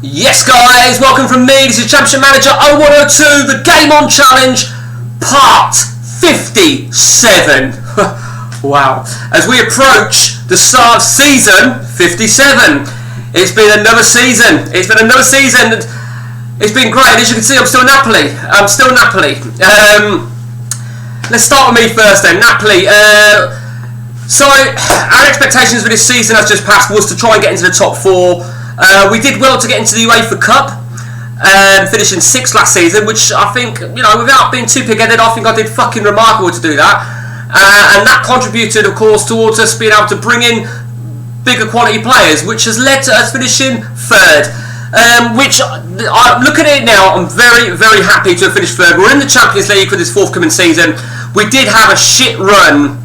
Yes guys, welcome from me, this is Championship Manager 0102, the Game On Challenge, part 57. Wow, as we approach the start of season 57, it's been another season, it's been great. As you can see, I'm still Napoli. Let's start with me first then, Napoli. So, our expectations for this season as just passed was to try and get into the top four. We did well to get into the UEFA Cup, finishing 6th last season, which I think, without being too pig-headed, I think I did fucking remarkable to do that. And that contributed, of course, towards us being able to bring in bigger quality players, which has led to us finishing 3rd. Which, looking at it now, I'm very, very happy to have finished 3rd. We're in the Champions League for this forthcoming season. We did have a shit run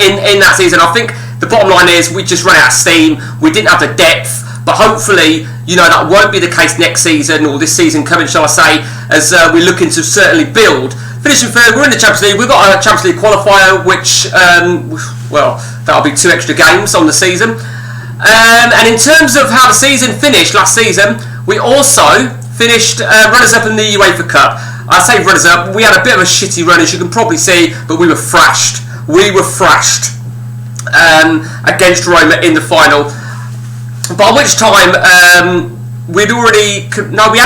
in that season. I think the bottom line is we just ran out of steam. We didn't have the depth. But hopefully, that won't be the case next season, or this season coming, shall I say, as we're looking to certainly build. Finishing 3rd, we're in the Champions League. We've got a Champions League qualifier, which, that'll be 2 extra games on the season. And in terms of how the season finished last season, we also finished runners-up in the UEFA Cup. I say runners-up, we had a bit of a shitty run, as you can probably see, but we were thrashed. Against Roma in the final. By which time we hadn't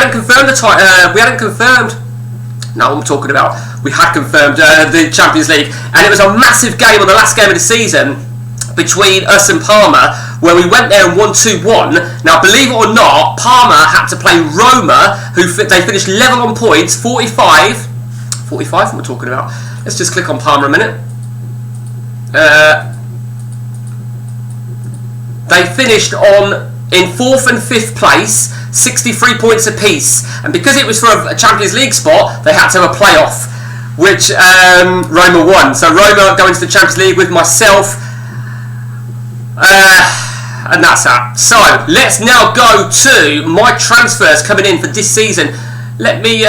confirmed the title. We had confirmed the Champions League, and it was a massive game on the last game of the season between us and Parma, where we went there and won 2-1. Now, believe it or not, Parma had to play Roma, they finished level on points, 45. 45. What we're talking about? Let's just click on Parma a minute. They finished in 4th and 5th place, 63 points apiece. And because it was for a Champions League spot, they had to have a playoff, which Roma won. So Roma going to the Champions League with myself. And that's that. So, let's now go to my transfers coming in for this season. Let me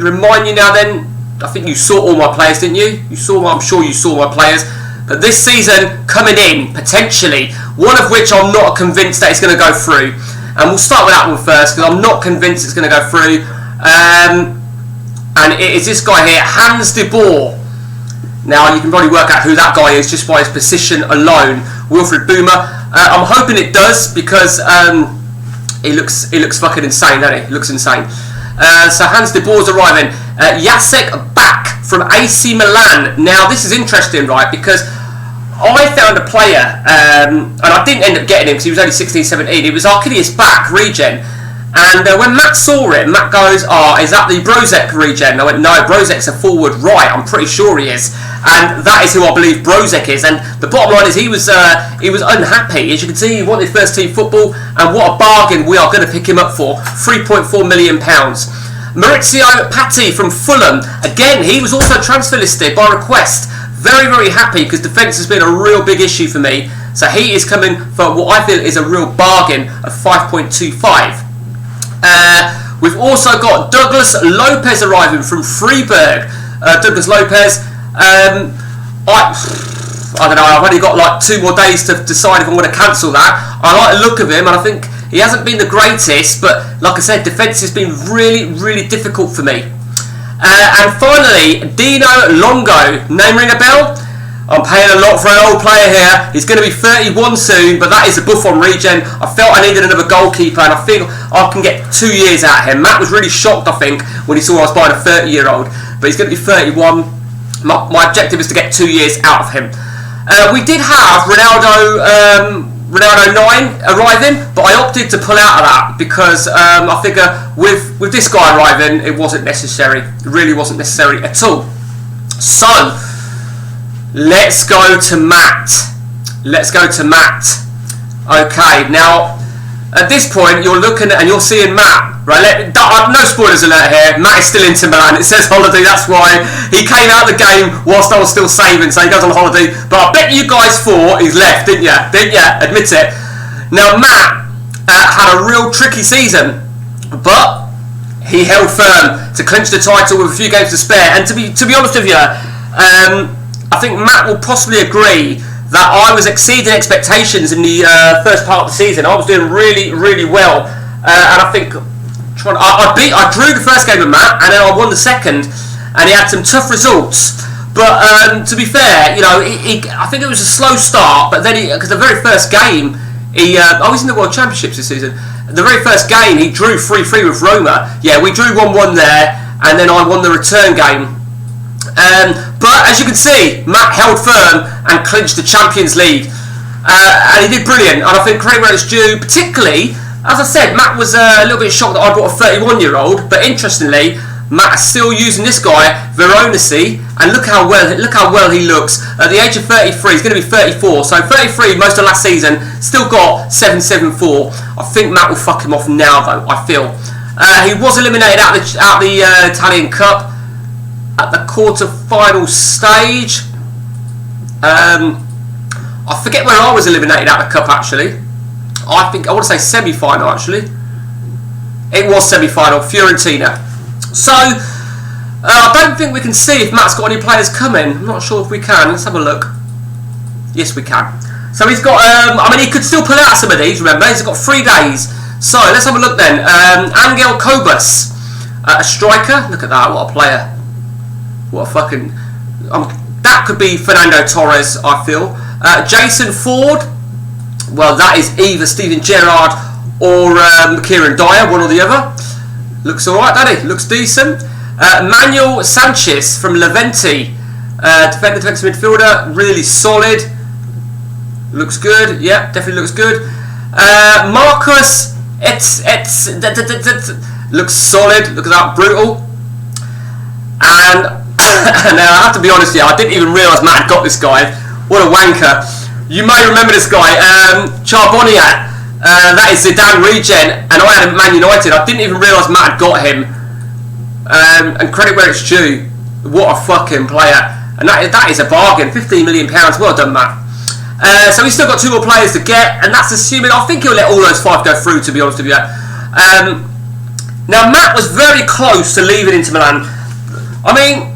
remind you now then, I think you saw all my players, didn't you? I'm sure you saw my players. But this season, coming in, potentially, one of which I'm not convinced that it's going to go through. And we'll start with that one first, because I'm not convinced it's going to go through. And it is this guy here, Hans de Boer. Now, you can probably work out who that guy is just by his position alone. Wilfred Boomer. I'm hoping it does, because he looks fucking insane, doesn't he? He looks insane. So Hans de Boer's arriving. Jacek back from AC Milan. Now, this is interesting, right, because I found a player, and I didn't end up getting him because he was only 16, 17. It was Arcadius back, regen. And when Matt saw it, Matt goes, is that the Brožek regen? I went, no, Brožek's a forward right, I'm pretty sure he is. And that is who I believe Brožek is. And the bottom line is he was unhappy. As you can see, he wanted first team football, and what a bargain we are going to pick him up for, £3.4 million. Maurizio Patti from Fulham. Again, he was also transfer listed by request. Very, very happy, because defence has been a real big issue for me. So he is coming for what I feel is a real bargain of 5.25. We've also got Douglas Lopez arriving from Freiburg. Douglas Lopez, I don't know, I've only got like 2 more days to decide if I'm going to cancel that. I like the look of him, and I think he hasn't been the greatest, but like I said, defence has been really, really difficult for me. And finally, Dino Longo. Name ring a bell? I'm paying a lot for an old player here. He's going to be 31 soon, but that is a Buffon regen. I felt I needed another goalkeeper, and I think I can get 2 years out of him. Matt was really shocked, I think, when he saw I was buying a 30-year-old, but he's going to be 31. My objective is to get 2 years out of him. We did have Ronaldo 9 arriving, but I opted to pull out of that because I figure with this guy arriving, it wasn't necessary. It really wasn't necessary at all. So, let's go to Matt. Okay, now, at this point, you're looking at, and you're seeing Matt, right? No spoilers alert here. Matt is still into Milan. It says holiday, that's why. He came out of the game whilst I was still saving, so he goes on holiday. But I bet you guys thought he's left, didn't you? Admit it. Now, Matt had a real tricky season, but he held firm to clinch the title with a few games to spare. And to be honest with you, I think Matt will possibly agree that I was exceeding expectations in the first part of the season. I was doing really, really well. and I think I drew the first game with Matt, and then I won the second, and he had some tough results. But to be fair, you know, I think it was a slow start, but then because the very first game, I was in the World Championships this season. The very first game, he drew 3-3 with Roma. Yeah, we drew 1-1 there, and then I won the return game. But as you can see, Matt held firm and clinched the Champions League. And he did brilliant, and I think credit where it's due, particularly, as I said, Matt was a little bit shocked that I bought a 31-year-old, but interestingly, Matt is still using this guy, Veronese, and look how well he looks. At the age of 33, he's going to be 34, so 33 most of last season, still got 774. I think Matt will fuck him off now, though, I feel. He was eliminated out the Italian Cup at the quarter-final stage. I forget where I was eliminated out of the cup, actually. I want to say semi-final, actually. It was semi-final, Fiorentina. So, I don't think we can see if Matt's got any players coming. I'm not sure if we can. Let's have a look. Yes, we can. So he's got, I mean, he could still pull out some of these, remember. He's got 3 days. So, let's have a look then. Angel Cobus, a striker. Look at that, what a player. What a fucking... that could be Fernando Torres, I feel. Jason Ford, well, that is either Steven Gerrard or Kieran Dyer, one or the other. Looks alright, doesn't he? Looks decent. Manuel Sanchez from Levante, defensive midfielder, really solid. Looks good, yeah, definitely looks good. Marcus looks solid, look at that, brutal. And now I have to be honest here, I didn't even realise Matt had got this guy. What a wanker. You may remember this guy, Charbonnier. That is Zidane regen, and I had him at Man United. I didn't even realise Matt had got him. And credit where it's due. What a fucking player. And that is a bargain. £15 million. Well done, Matt. So he's still got 2 more players to get, and that's assuming, I think he'll let all those 5 go through, to be honest with you. Now, Matt was very close to leaving Inter Milan. I mean,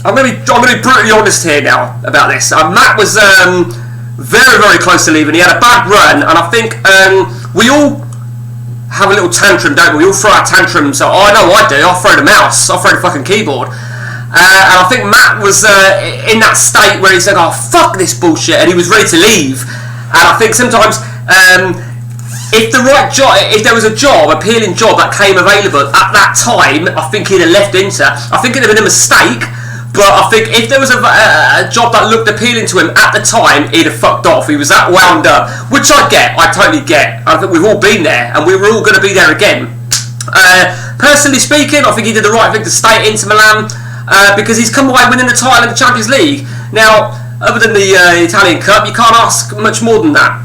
I'm going to be brutally honest here now about this. Matt was very, very close to leaving. He had a bad run, and I think we all have a little tantrum, don't we? We all throw our tantrums. So I know I do. I'll throw the mouse. I'll throw the fucking keyboard. And I think Matt was in that state where he said, "Oh, fuck this bullshit," and he was ready to leave. And I think sometimes if there was a appealing job that came available at that time, I think he'd have left Inter. I think it'd have been a mistake. But I think if there was a job that looked appealing to him at the time, he'd have fucked off. He was that wound up, which I totally get. I think we've all been there, and we were all going to be there again. Personally speaking, I think he did the right thing to stay at Inter Milan, because he's come away winning the title of the Champions League. Now, other than the Italian Cup, you can't ask much more than that.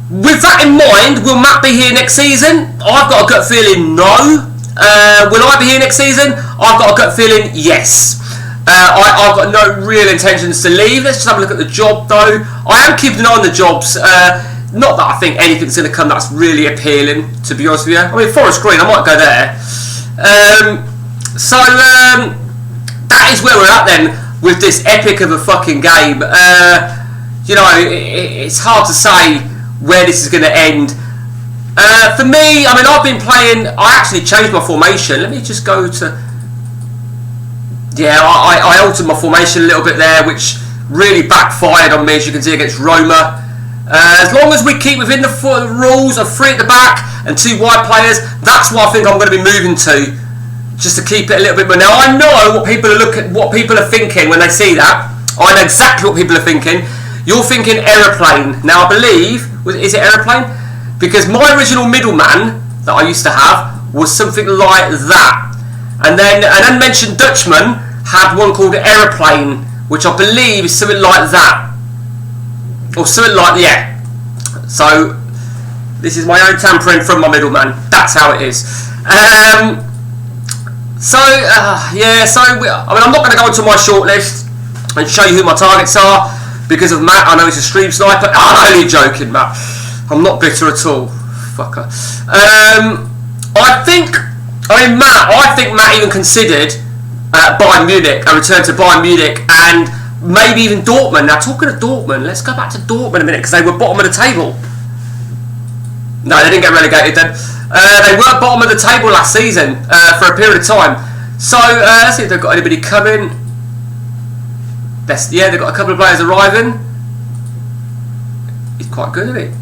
With that in mind, will Matt be here next season? I've got a gut feeling no. Will I be here next season? I've got a gut feeling yes. I've got no real intentions to leave. Let's just have a look at the job though. I am keeping an eye on the jobs. Not that I think anything's going to come that's really appealing, to be honest with you. I mean, Forest Green, I might go there. That is where we're at then with this epic of a fucking game. You know, it's hard to say where this is going to end. For me, I mean, I've been playing. I actually changed my formation. Let me just go to. Yeah, I altered my formation a little bit there, which really backfired on me, as you can see, against Roma. As long as we keep within the rules of 3 at the back and 2 wide players, that's what I think I'm going to be moving to, just to keep it a little bit more. Now I know what people are thinking when they see that. I know exactly what people are thinking. You're thinking aeroplane. Now I believe, is it aeroplane? Because my original middleman that I used to have was something like that. And then an unmentioned Dutchman had one called Aeroplane, which I believe is something like that. Or something like, yeah. So, this is my own tampering from my middleman. That's how it is. I mean, I'm not going to go into my shortlist and show you who my targets are because of Matt. I know he's a stream sniper. I'm only joking, Matt. I'm not bitter at all. Fucker. I think Matt even considered Bayern Munich, a return to Bayern Munich, and maybe even Dortmund. Now, talking of Dortmund, let's go back to Dortmund a minute, because they were bottom of the table. No, they didn't get relegated then. They were bottom of the table last season for a period of time. So let's see if they've got anybody coming. Yeah, they've got a couple of players arriving. He's quite good, isn't he?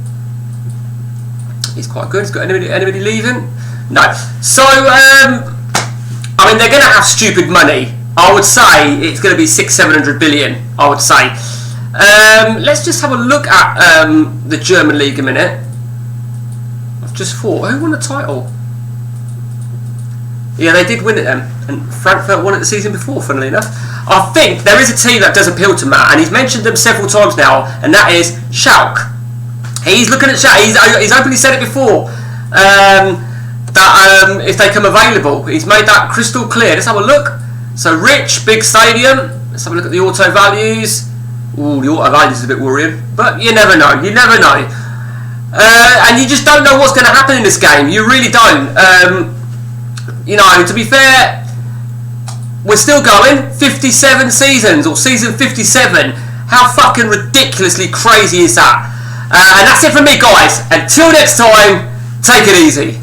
He's quite good. He's got anybody leaving? No. So I mean, they're going to have stupid money. I would say it's going to be 600-700 billion. I would say. Let's just have a look at the German league a minute. I've just thought, who won the title? Yeah, they did win it then, and Frankfurt won it the season before, funnily enough. I think there is a team that does appeal to Matt, and he's mentioned them several times now, and that is Schalke. He's looking at Schalke. He's openly said it before, that if they come available, he's made that crystal clear. Let's have a look. So rich, big stadium. Let's have a look at the auto values. Ooh, the auto values is a bit worrying, but you never know. You never know, and you just don't know what's going to happen in this game. You really don't. You know, to be fair, we're still going 57 seasons, or season 57. How fucking ridiculously crazy is that? And that's it from me, guys. Until next time, take it easy.